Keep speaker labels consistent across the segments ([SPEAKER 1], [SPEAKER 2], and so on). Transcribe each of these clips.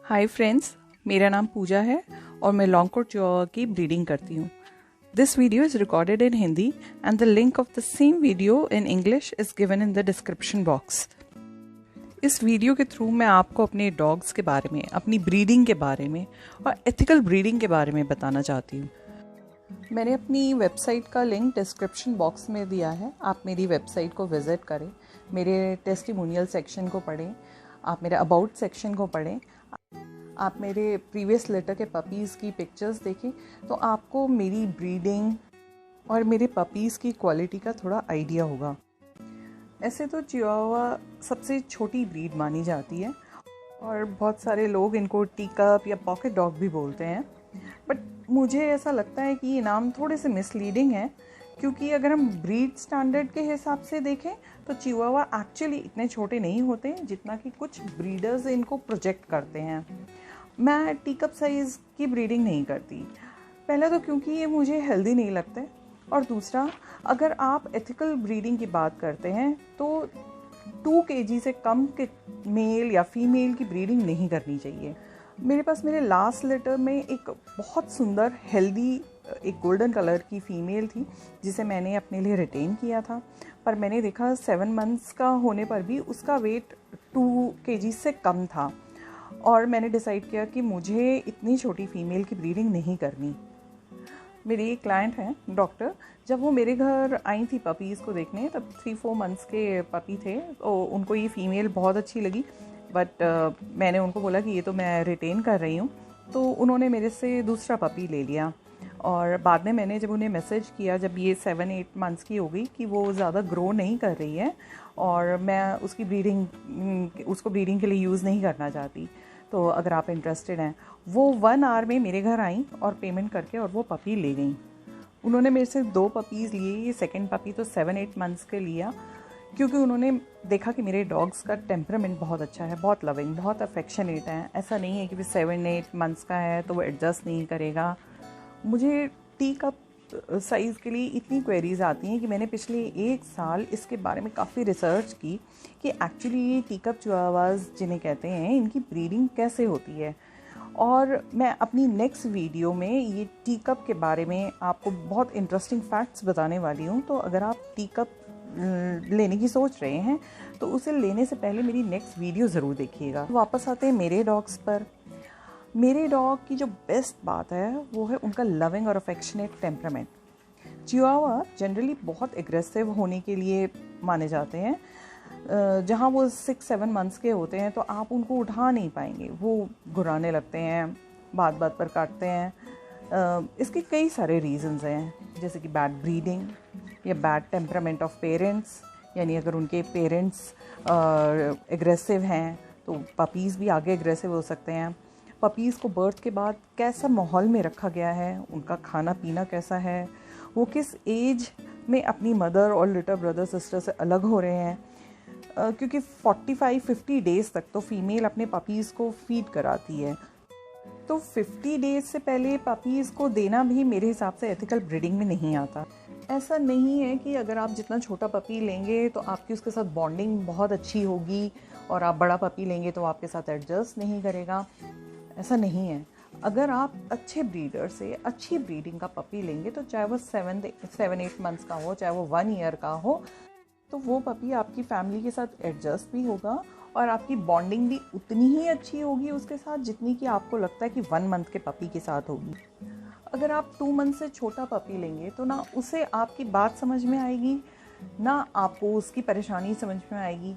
[SPEAKER 1] Hi friends, मेरा नाम पूजा है और मैं लॉन्गकोट चिहुआहुआ की ब्रीडिंग करती हूँ। This video is recorded in Hindi and the link of the same video in English is given in the description box. इस वीडियो के थ्रू मैं आपको अपने डॉग्स के बारे में, अपनी ब्रीडिंग के बारे में और एथिकल ब्रीडिंग के बारे में बताना चाहती हूँ। मैंने अपनी वेबसाइट का लिंक डिस्क्रिप्शन बॉक्स में दिया है। आप मेरी वेबसाइट को विज़िट करें, मेरे टेस्टिमोनियल सेक्शन को पढ़ें, आप मेरे अबाउट सेक्शन को पढ़ें, आप मेरे प्रीवियस लेटर के पपीज़ की पिक्चर्स देखें तो आपको मेरी ब्रीडिंग और मेरे पपीज़ की क्वालिटी का थोड़ा आइडिया होगा। ऐसे तो चिहुआहुआ सबसे छोटी ब्रीड मानी जाती है और बहुत सारे लोग इनको टी कप या पॉकेट डॉग भी बोलते हैं, बट मुझे ऐसा लगता है कि ये नाम थोड़े से मिसलीडिंग है, क्योंकि अगर हम ब्रीड स्टैंडर्ड के हिसाब से देखें तो चिहुआहुआ एक्चुअली इतने छोटे नहीं होते जितना कि कुछ ब्रीडर्स इनको प्रोजेक्ट करते हैं। मैं टी कप साइज़ की ब्रीडिंग नहीं करती, पहले तो क्योंकि ये मुझे हेल्दी नहीं लगते, और दूसरा अगर आप एथिकल ब्रीडिंग की बात करते हैं तो 2 kg से कम के मेल या फीमेल की ब्रीडिंग नहीं करनी चाहिए। मेरे पास मेरे लास्ट लेटर में एक बहुत सुंदर हेल्दी एक गोल्डन कलर की फ़ीमेल थी जिसे मैंने अपने लिए रिटेन किया था, पर मैंने देखा 7 मंथ्स का होने पर भी उसका वेट 2 kg से कम था और मैंने डिसाइड किया कि मुझे इतनी छोटी फ़ीमेल की ब्रीडिंग नहीं करनी। मेरी एक क्लाइंट हैं डॉक्टर, जब वो मेरे घर आई थी पपीज़ को देखने, तब 3-4 मंथ्स के पपी थे, तो उनको ये फ़ीमेल बहुत अच्छी लगी, बट मैंने उनको बोला कि ये तो मैं रिटेन कर रही हूँ, तो उन्होंने मेरे से दूसरा पपी ले लिया। और बाद में मैंने जब उन्हें मैसेज किया, जब ये 7-8 मंथ्स की हो गई, कि वो ज़्यादा ग्रो नहीं कर रही है और मैं उसको ब्रीडिंग के लिए यूज़ नहीं करना चाहती, तो अगर आप इंटरेस्टेड हैं। वो 1 आवर में मेरे घर आई और पेमेंट करके और वो पपी ले गई। उन्होंने मेरे से 2 पपीज़ लिए, ये सेकंड पपी तो 7-8 मंथ्स के लिया, क्योंकि उन्होंने देखा कि मेरे डॉग्स का टेम्परामेंट बहुत अच्छा है, बहुत लविंग, बहुत अफेक्शनेट है। ऐसा नहीं है कि 7-8 मंथ्स का है तो वो एडजस्ट नहीं करेगा। मुझे टी कप साइज़ के लिए इतनी क्वेरीज़ आती हैं कि मैंने पिछले 1 साल इसके बारे में काफ़ी रिसर्च की कि एक्चुअली ये टी कप चिहुआहुआज़ जिन्हें कहते हैं, इनकी ब्रीडिंग कैसे होती है। और मैं अपनी नेक्स्ट वीडियो में ये टी कप के बारे में आपको बहुत इंटरेस्टिंग फैक्ट्स बताने वाली हूँ, तो अगर आप टी कप लेने की सोच रहे हैं तो उसे लेने से पहले मेरी नेक्स्ट वीडियो ज़रूर देखिएगा। वापस आते हैं मेरे डॉग्स पर। मेरे डॉग की जो बेस्ट बात है वो है उनका लविंग और अफेक्शनेट टेम्परामेंट। चिहुआहुआ जनरली बहुत एग्रेसिव होने के लिए माने जाते हैं। जहाँ वो 6-7 मंथ्स के होते हैं तो आप उनको उठा नहीं पाएंगे, वो घुराने लगते हैं, बात बात पर काटते हैं। इसके कई सारे रीजंस हैं, जैसे कि बैड ब्रीडिंग या बैड टेम्परामेंट ऑफ पेरेंट्स, यानी अगर उनके पेरेंट्स एग्रेसिव हैं तो पपीज़ भी आगे एग्रेसिव हो सकते हैं। पपीज़ को बर्थ के बाद कैसा माहौल में रखा गया है, उनका खाना पीना कैसा है, वो किस एज में अपनी मदर और लिटिल ब्रदर सिस्टर से अलग हो रहे हैं, क्योंकि 45-50 डेज़ तक तो फीमेल अपने पपीज़ को फीड कराती है, तो 50 डेज़ से पहले पपीज़ को देना भी मेरे हिसाब से एथिकल ब्रीडिंग में नहीं आता। ऐसा नहीं है कि अगर आप जितना छोटा पपी लेंगे तो आपकी उसके साथ बॉन्डिंग बहुत अच्छी होगी और आप बड़ा पपी लेंगे तो आपके साथ एडजस्ट नहीं करेगा, ऐसा नहीं है। अगर आप अच्छे ब्रीडर से अच्छी ब्रीडिंग का पपी लेंगे तो चाहे वो 7-8 मंथ्स का हो, चाहे वो 1 ईयर का हो, तो वो पपी आपकी फैमिली के साथ एडजस्ट भी होगा और आपकी बॉन्डिंग भी उतनी ही अच्छी होगी उसके साथ जितनी कि आपको लगता है कि 1 मंथ के पपी के साथ होगी। अगर आप 2 मंथ से छोटा पपी लेंगे तो ना उसे आपकी बात समझ में आएगी, ना आपको उसकी परेशानी समझ में आएगी।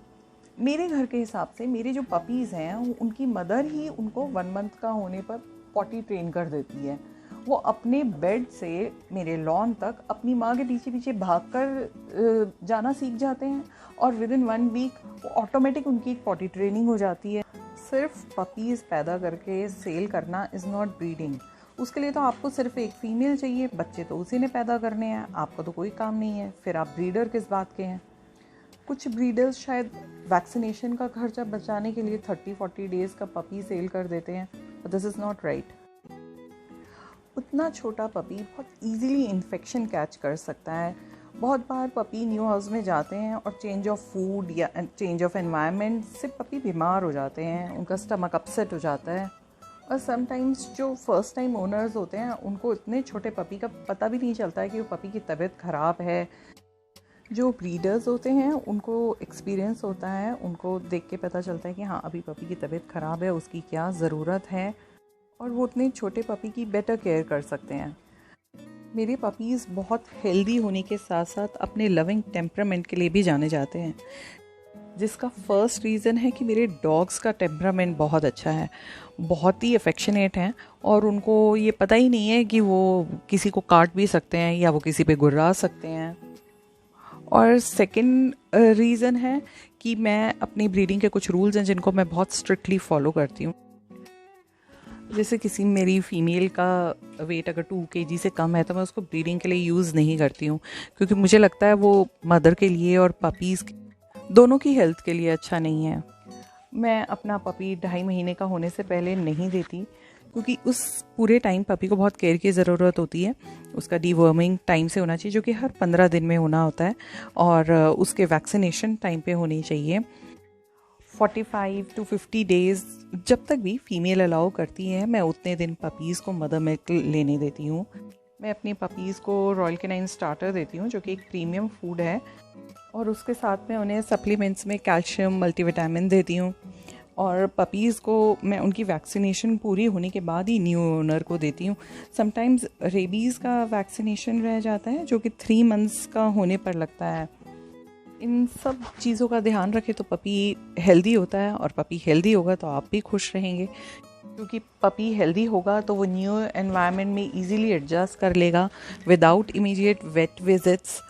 [SPEAKER 1] मेरे घर के हिसाब से मेरे जो पपीज़ हैं उनकी मदर ही उनको 1 मंथ का होने पर पॉटी ट्रेन कर देती है। वो अपने बेड से मेरे लॉन तक अपनी माँ के पीछे पीछे भागकर जाना सीख जाते हैं और विदिन 1 वीक वो ऑटोमेटिक उनकी एक पॉटी ट्रेनिंग हो जाती है। सिर्फ पपीज़ पैदा करके सेल करना इज़ नॉट ब्रीडिंग। उसके लिए तो आपको सिर्फ एक फ़ीमेल चाहिए, बच्चे तो उसी ने पैदा करने हैं, आपको तो कोई काम नहीं है, फिर आप ब्रीडर किस बात के हैं। कुछ ब्रीडर्स शायद वैक्सीनेशन का खर्चा बचाने के लिए 30-40 डेज़ का पपी सेल कर देते हैं, but this is not right. उतना छोटा पपी बहुत इजीली इन्फेक्शन कैच कर सकता है, बहुत बार पपी न्यू हाउस में जाते हैं और चेंज ऑफ फूड या चेंज ऑफ एनवायरनमेंट से पपी बीमार हो जाते हैं, उनका स्टमक अपसेट हो जाता है। और समटाइम्स जो फर्स्ट टाइम ओनर्स होते हैं उनको इतने छोटे पपी का पता भी नहीं चलता है कि वो पपी की तबीयत ख़राब है। जो ब्रीडर्स होते हैं उनको एक्सपीरियंस होता है, उनको देख के पता चलता है कि हाँ अभी पपी की तबीयत ख़राब है, उसकी क्या ज़रूरत है, और वो उतने छोटे पपी की बेटर केयर कर सकते हैं। मेरे पपीज़ बहुत हेल्दी होने के साथ साथ अपने लविंग टेम्परामेंट के लिए भी जाने जाते हैं, जिसका फर्स्ट रीज़न है कि मेरे डॉग्स का टेम्परामेंट बहुत अच्छा है, बहुत ही अफेक्शनेट हैं और उनको ये पता ही नहीं है कि वो किसी को काट भी सकते हैं या वो किसी पे गुर्रा सकते हैं। और सेकंड रीज़न है कि मैं अपनी ब्रीडिंग के कुछ रूल्स हैं जिनको मैं बहुत स्ट्रिक्टली फॉलो करती हूँ। जैसे किसी मेरी फ़ीमेल का वेट अगर 2 kg से कम है तो मैं उसको ब्रीडिंग के लिए यूज़ नहीं करती हूँ, क्योंकि मुझे लगता है वो मदर के लिए और पपीज़ दोनों की हेल्थ के लिए अच्छा नहीं है। मैं अपना पपी 2.5 महीने का होने से पहले नहीं देती, क्योंकि उस पूरे टाइम पपी को बहुत केयर की ज़रूरत होती है। उसका डीवर्मिंग टाइम से होना चाहिए, जो कि हर 15 दिन में होना होता है, और उसके वैक्सीनेशन टाइम पे होनी चाहिए। 45 to 50 डेज़ जब तक भी फीमेल अलाउ करती है, मैं उतने दिन पपीज़ को मदर मिल्क लेने देती हूँ। मैं अपनी पपीज़ को रॉयल कैनाइन स्टार्टर देती हूँ, जो कि एक प्रीमियम फूड है, और उसके साथ में उन्हें सप्लीमेंट्स में कैल्शियम मल्टीविटामिन देती हूँ। और पपीज़ को मैं उनकी वैक्सीनेशन पूरी होने के बाद ही न्यू ओनर को देती हूँ। समटाइम्स रेबीज़ का वैक्सीनेशन रह जाता है, जो कि 3 months का होने पर लगता है। इन सब चीज़ों का ध्यान रखें तो पपी हेल्दी होता है, और पपी हेल्दी होगा तो आप भी खुश रहेंगे, क्योंकि पपी हेल्दी होगा तो वो न्यू एनवायरनमेंट में इजीली एडजस्ट कर लेगा विदाउट इमीडिएट वेट विजिट्स।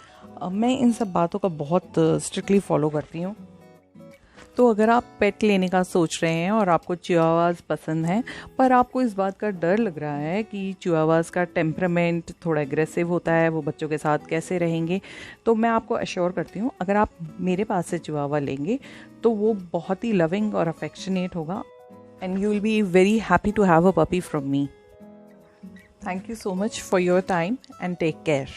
[SPEAKER 1] मैं इन सब बातों का बहुत स्ट्रिक्टली फॉलो करती हूँ। तो अगर आप पेट लेने का सोच रहे हैं और आपको चिवावास पसंद है, पर आपको इस बात का डर लग रहा है कि चिवावास का टेम्परामेंट थोड़ा एग्रेसिव होता है, वो बच्चों के साथ कैसे रहेंगे, तो मैं आपको अश्योर करती हूँ अगर आप मेरे पास से चिवावा लेंगे तो वो बहुत ही लविंग और अफेक्शनेट होगा, and you will be very happy to have a puppy from me. Thank you so much for your time and take care.